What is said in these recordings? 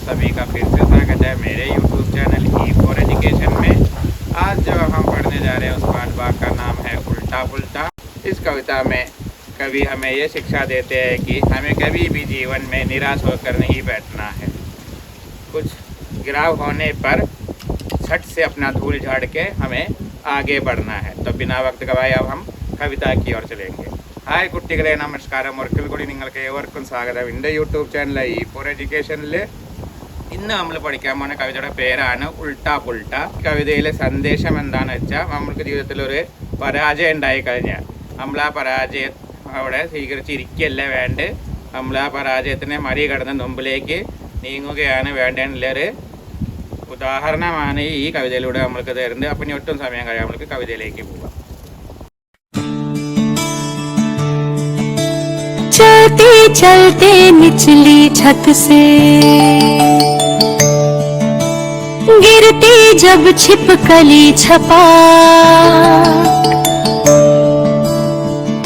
सभी का फिर से स्वागत है मेरे YouTube चैनल E4 एजुकेशन में। आज जो हम पढ़ने जा रहे हैं उस पाठ भाग का नाम है उल्टा पुल्टा। इस कविता में कवि हमें ये शिक्षा देते हैं कि हमें कभी भी जीवन में निराश होकर नहीं बैठना है। कुछ गिराव होने पर झट से अपना धूल झाड़ के हमें आगे बढ़ना है। तो बिना वक्त गवाए अब हम कविता की ओर चलेंगे। ഹായ് കുട്ടികളെ, നമസ്കാരം. ഒരിക്കൽ കൂടി നിങ്ങൾക്ക് ഏവർക്കും സ്വാഗതം എൻ്റെ യൂട്യൂബ് ചാനൽ E4 എഡ്യൂക്കേഷനിൽ. ഇന്ന് നമ്മൾ പഠിക്കാൻ പോകുന്ന കവിതയുടെ പേരാണ് ഉൾട്ടാ പുൾട്ട. കവിതയിലെ സന്ദേശം എന്താണെന്ന് വെച്ചാൽ, നമ്മൾക്ക് ജീവിതത്തിലൊരു പരാജയം ഉണ്ടായിക്കഴിഞ്ഞാൽ നമ്മൾ ആ പരാജയം അവിടെ സ്വീകരിച്ചിരിക്കുകയല്ല വേണ്ട, നമ്മൾ ആ പരാജയത്തിനെ മറികടന്ന് മുമ്പിലേക്ക് നീങ്ങുകയാണ് വേണ്ടതെന്നുള്ളൊരു ഉദാഹരണമാണ് ഈ കവിതയിലൂടെ നമ്മൾക്ക് തരുന്നത്. അപ്പം ഇനി ഒട്ടും സമയം കഴിയാം, നമ്മൾക്ക് കവിതയിലേക്ക് പോകാം. चलते चलते निचली छत से गिरती जब छिपकली छपा,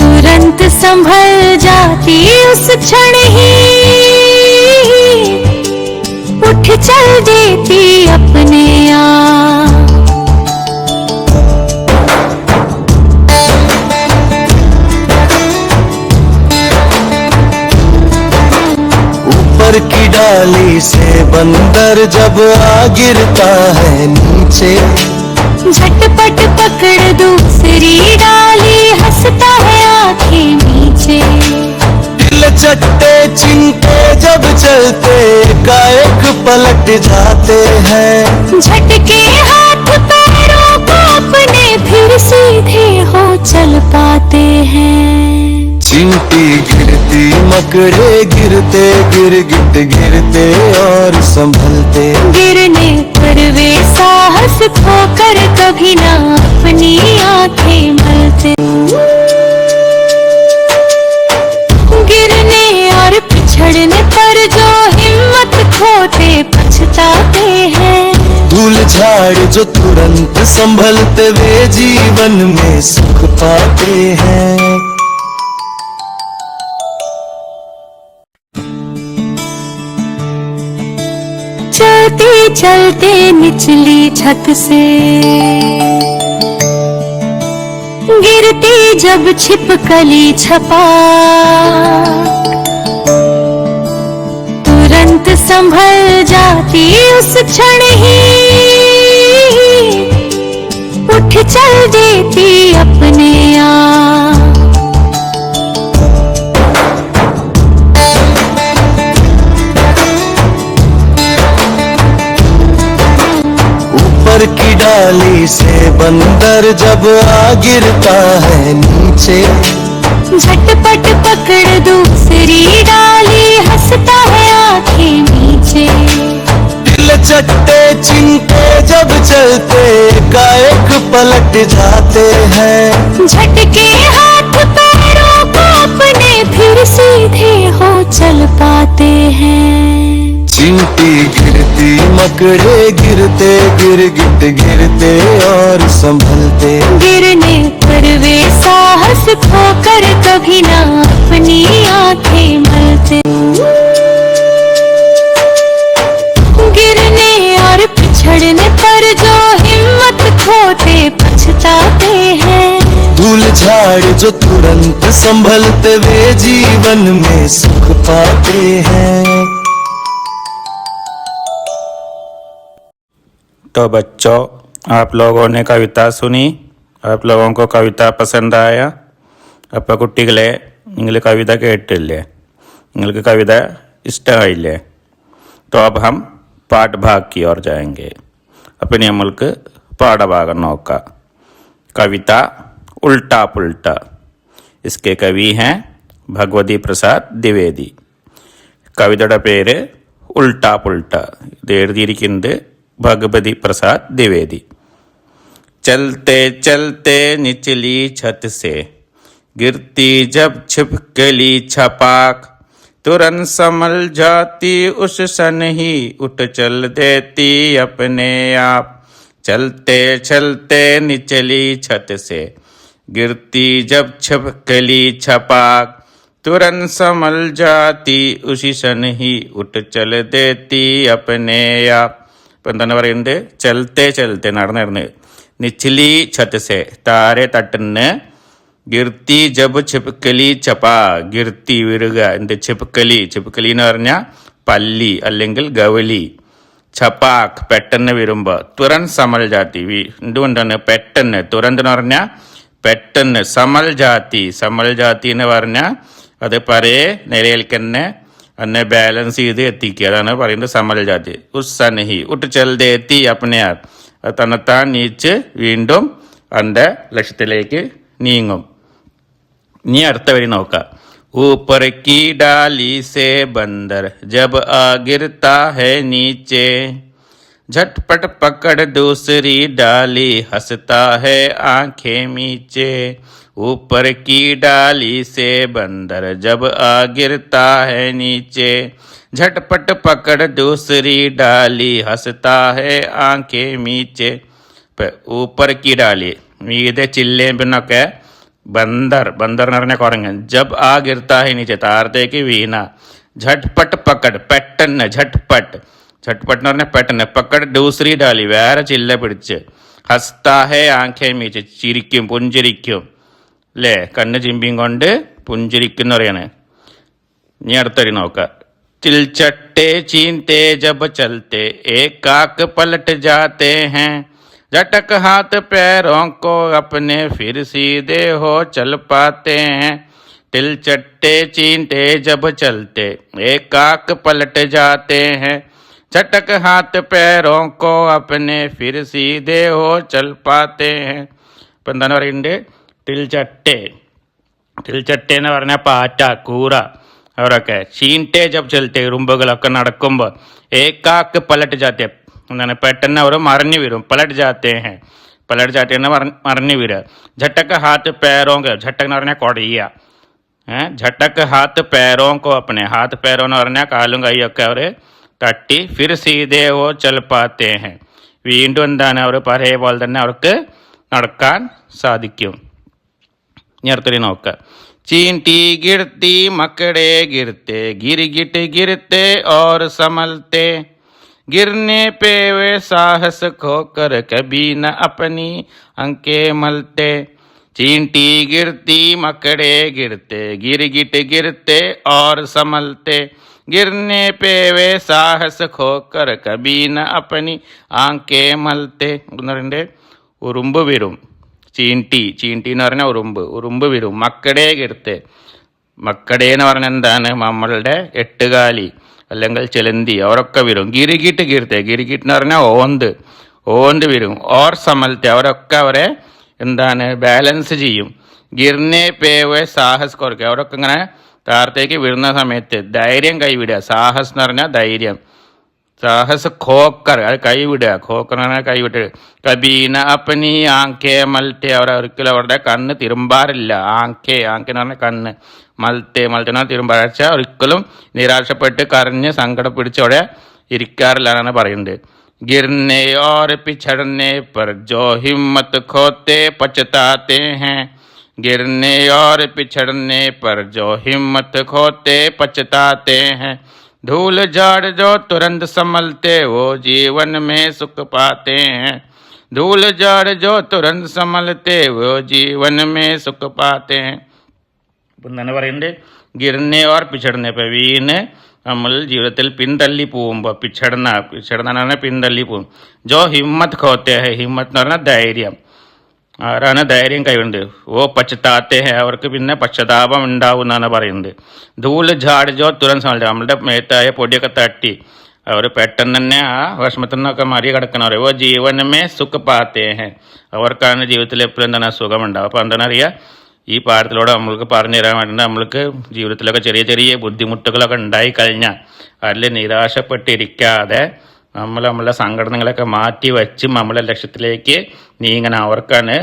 तुरंत संभल जाती उस क्षण ही, उठ चल देती अपने आप। की डाली से बंदर जब आ गिरता है नीचे, झटपट पकड़ दूसरी डाली, हंसता है आंखें नीचे। दिल चट्टे चिंटे जब चलते एकाएक पलट जाते हैं, झटके हाथ पैरों को अपने फिर सीधे हो चल पाते हैं। चिंटी गिरती मकड़े गिरते गिर गिट गिरते और संभलते, गिरने पर वे साहस खोकर कभी ना अपनी आंखें मलते। गिरने और पिछड़ने पर जो हिम्मत खोते पछताते हैं, धूल झाड़ जो तुरंत संभलते वे जीवन में सुख पाते हैं। चलते चलते निचली छत से गिरती जब छिपकली छपा, तुरंत संभल जाती उस क्षण ही, उठ चल देती अपने आप। की डाली से बंदर जब आ गिरता है नीचे, झटपट पकड़ दूसरी डाली, हंसता है आंखें नीचे। दिल चट्टे चिंटे जब चलते एकाएक पलट जाते हैं, झटके हाथ पैरों को अपने फिर सीधे हो चल पाते हैं। चिंटी गिरती मकड़े गिरते गिर गिट गिरते और संभलते, गिरने पर वे साहस खोकर कभी ना अपनी आंखें मलते। गिरने और पिछड़ने पर जो हिम्मत खोते पछताते हैं, धूल झाड़ जो तुरंत संभलते वे जीवन में सुख पाते हैं। तो बच्चों, आप लोगों ने कविता सुनी, आप लोगों को कविता पसंद आया. അപ്പോൾ കുട്ടികളെ, നിങ്ങൾ कविता കേട്ടില്ലേ? നിങ്ങൾക്ക് कविता ഇഷ്ടമായില്ലേ? तो अब हम पाठ भाग की ओर जाएंगे. അപ്പോൾ ഇനി നമ്മൾക്ക് പാഠഭാഗം നോക്കാം. कविता उल्टा पुल्टा. इसके कवि हैं भगवती प्रसाद द्विवेदी. കവിതയുടെ പേര് ഉൾട്ടാ പുൾട്ട. ഇത് എഴുതിയിരിക്കുന്നത് भगवती प्रसाद द्विवेदी. चलते चलते निचली छत से गिरती जब छिपकली छपाक, तुरंत संभल जाती उस सन ही, उठ चल देती अपने आप। चलते चलते निचली छत से गिरती जब छिपकली छपाक, तुरंत संभल जाती उसी शन ही उठ चल देती अपने आप. ഇപ്പം എന്താണ് പറയുന്നത്? ചലത്തെ ചലത്തെ നടന്ന് നിച്ചിലി ഛത്ത് താരെ തട്ടുന്ന് ഗിർത്തി ജബ് ചിപ്കലി ചപാ ഗിർത്തി വീഴുക. എന്ത്? ചിപ്കലി. ചിപ്കലി എന്ന് പറഞ്ഞാൽ പല്ലി അല്ലെങ്കിൽ ഗവലി. ചപ്പാക്ക് പെട്ടെന്ന് വീഴുമ്പോൾ. തുറൻ സമൽ ജാതി എന്തുകൊണ്ടാണ്? പെട്ടെന്ന്. തുറന്ത് എന്ന് പറഞ്ഞാൽ പെട്ടെന്ന്. സമൽ ജാതി. സമൽ ജാതി എന്ന് പറഞ്ഞാൽ അത് പഴയ നിലയിലേക്ക് തന്നെ എന്നെ ബാലൻസ് ചെയ്ത് എത്തിക്കുക. അതാണ് പറയുന്നത് സമൽ ജാതി. ഉസ്സനഹി ഉട്ട് ചെൽതെ എത്തി അപ്പനെ ആർ. അത് തന്നെത്താൻ നീച്ച് വീണ്ടും അതിൻ്റെ ലക്ഷ്യത്തിലേക്ക് നീങ്ങും. ഇനി അടുത്ത വരി നോക്കാം. ऊपर की डाली से बंदर जब आ गिरता है नीचे झटपट पकड़ दूसरी डाली हंसता है आंखें मीचे. ऊपर की डाली से बंदर जब आ गिरता है नीचे झटपट पकड़ दूसरी डाली हंसता है आंखें मीचे. ऊपर की डाली മീതെ ചില്ലയും പിന്നൊക്കെ ബന്ദർ. ബന്ദർ എന്ന് പറഞ്ഞാൽ കുരങ്ങൻ. ജബ് ആ ഗിർത്താഹി നീച്ചെ താഴത്തേക്ക് വീണ. ഝട്ട്പട്ട് പക്കട് പെട്ടെന്ന്. ഝട്ട്പട്ട്. ഝട്ട്പട്ട് എന്ന് പറഞ്ഞാൽ പെട്ടെന്ന്. പക്കട് ദൂസരി ഡാലി വേറെ ചില്ല പിടിച്ച്. ഹസ്താഹേ ആഖേ മീച്ച് ചിരിക്കും, പുഞ്ചിരിക്കും അല്ലേ? കണ്ണ് ചിമ്പിയും കൊണ്ട് പുഞ്ചിരിക്കും പറയാണ്. ഇനി അടുത്തടി നോക്കാം. ചിൽച്ചട്ടെ ചീൻത്തെ ജബ് ചലത്തെ ഏകാക്ക് പലട്ട് ജാത്തെ हैं झटक हाथ पैरों को अपने फिर सीधे हो चल पाते हैं. तिल चट्टे चींटे जब चलते एकाक पलट जाते हैं झटक हाथ पैरों को अपने फिर सीधे हो चल पाते हैं. ഇപ്പം എന്താണ് പറയുന്നത്? ടിൽ ചട്ടെ. ടിൽ ചട്ടെ എന്ന് പറഞ്ഞാൽ പാറ്റ, കൂറ അവരൊക്കെ. ചീൻറ്റെ ജബ് ചലത്തെ ഉറുമ്പുകളൊക്കെ നടക്കുമ്പോൾ ഏകാക്ക് പലട്ട് ജാത്തെ എന്താണ്? പെട്ടെന്ന് അവർ മറിഞ്ഞു വീഴും. പലട്ട് ജാത്തെ ഹെ. പലട്ട് ജാത്തെ എന്ന് മറിഞ്ഞു വീഴുക. झटक हाथ पैरों को. झटक എന്ന് പറഞ്ഞാൽ കൊടയുക. झटक हाथ पैरों को अपने. हाथ पैरों എന്ന് പറഞ്ഞാൽ കാലും കൈയൊക്കെ അവർ തട്ടി ഫിർ സീതേ ഓ ചൽ പാത്തേ ഹെ. വീണ്ടും എന്താണ്? അവർ പഴയ പോലെ തന്നെ അവർക്ക് നടക്കാൻ സാധിക്കും. ഇനി അടുത്തൊരു നോക്കുക. चींटी गिरती मकड़े गिरते गिर गिट गिरते और संभलते गिरने पे वे साहस खोकर कभी न अपनी अंके मलते. चींटी गिरती मकड़े गिरते गिर गिट गिरते और संभलते गिरने पे वे साहस खोकर कभी न अपनी आंके मलते. ഉറുമ്പ് വീഴും. ചീൻറ്റി. ചീൻറ്റി എന്ന് പറഞ്ഞാൽ ഉറുമ്പ്. ഉറുമ്പ് വീഴും. മക്കടേ കിടത്ത്. മക്കടേ എന്ന് പറഞ്ഞാൽ എന്താണ്? നമ്മളുടെ എട്ടുകാലി അല്ലെങ്കിൽ ചിലന്തി അവരൊക്കെ വരും. ഗിരികിട്ട് ഗിർത്തെ. ഗിരികിട്ട് എന്ന് പറഞ്ഞാൽ ഓന്ത്. ഓന്ത് വരും. ഓർ സമലത്തെ അവരൊക്കെ അവരെ എന്താണ്? ബാലൻസ് ചെയ്യും. ഗിർനെ പേവെ സാഹസ് കുറയ്ക്കുക. അവരൊക്കെ ഇങ്ങനെ താഴത്തേക്ക് വീഴുന്ന സമയത്ത് ധൈര്യം കൈവിടുക. സാഹസ് എന്ന് പറഞ്ഞാൽ ധൈര്യം. സാഹസ് ഖോക്കർ അത് കൈവിടുക. ഖോക്കർ എന്ന് പറഞ്ഞാൽ കൈവിട്ട്. കബീന അപ്പനി ആങ്കെ മൽത്തെ അവർ ഒരിക്കലും അവരുടെ കണ്ണ് തിരുമ്പാറില്ല. ആങ്കെ. ആങ്കെ എന്ന് പറഞ്ഞാൽ കണ്ണ്. മൽത്തെ. മൽത്തെ എന്ന് പറഞ്ഞാൽ തിരുമ്പാഴ്ച. ഒരിക്കലും നിരാശപ്പെട്ട് കരഞ്ഞ് സങ്കടം പിടിച്ചവിടെ ഇരിക്കാറില്ല എന്നാണ് പറയുന്നത്. गिरने और पिछड़ने पर जो हिम्मत खोते पछताते हैं गिरने और पिछड़ने पर जो हिम्मत खोते पछताते हैं धूल झाड़ जो तुरंत संभलते वो जीवन में सुख पाते हैं धूल झाड़ जो तुरंत संभलते वो जीवन में सुख पाते हैं. എന്താണ് പറയുന്നത്? ഗിർനെ ഓർ പിച്ചടനെ. ഇപ്പോൾ വീണ് നമ്മൾ ജീവിതത്തിൽ പിന്തള്ളി പോകുമ്പോൾ പിച്ചടന പിന്തള്ളി പോകും. ജോ ഹിമ്മത്ത് ഖോത്തെ ഹെ. ഹിമ്മത്ത് എന്ന് പറഞ്ഞാൽ ധൈര്യം. ആരാണ് ധൈര്യം കൈകൊണ്ട്? ഓ പശ്ചാത്താത്തെ ഹെ. അവർക്ക് പിന്നെ പശ്ചാത്താപം ഉണ്ടാവും എന്നാണ് പറയുന്നത്. ധൂല് ഝാട് ജോ തുരന്ത് സമയം. നമ്മളുടെ മേത്തായ പൊടിയൊക്കെ തട്ടി അവർ പെട്ടെന്ന് തന്നെ ആ വിഷമത്തിൽ നിന്നൊക്കെ മറികടക്കണവർ. ഓ ജീവനമേ സുഖ പാത്തേ ഹെ. അവർക്കാണ് ജീവിതത്തിൽ എപ്പോഴും എന്താണ്? സുഖമുണ്ടാവും. അപ്പോൾ എന്താണ് അറിയുക? ഈ പാഠത്തിലൂടെ നമ്മൾക്ക് പറഞ്ഞു തരാൻ വേണ്ടി നമ്മൾക്ക് ജീവിതത്തിലൊക്കെ ചെറിയ ചെറിയ ബുദ്ധിമുട്ടുകളൊക്കെ ഉണ്ടായി കഴിഞ്ഞാൽ അതിൽ നിരാശപ്പെട്ടിരിക്കാതെ നമ്മളുടെ സംഘടനകളൊക്കെ മാറ്റി വെച്ച് നമ്മളെ ലക്ഷ്യത്തിലേക്ക് നീങ്ങണം. അവർക്കാണ്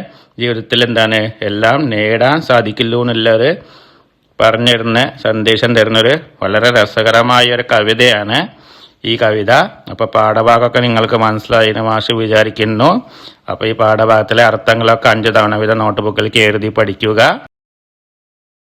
ജീവിതത്തിൽ എന്താണ് എല്ലാം നേടാൻ സാധിക്കുള്ളൂ എന്നുള്ളത് പറഞ്ഞിരുന്ന സന്ദേശം തരുന്നൊരു വളരെ രസകരമായ ഒരു കവിതയാണ് ഈ കവിത. അപ്പോൾ പാഠഭാഗമൊക്കെ നിങ്ങൾക്ക് മനസ്സിലായെന്ന് മാഷ് വിചാരിക്കുന്നു. അപ്പോൾ ഈ പാഠഭാഗത്തിലെ അർത്ഥങ്ങളൊക്കെ 5 തവണ വീതം നോട്ട് ബുക്കിലേക്ക് എഴുതി പഠിക്കുക.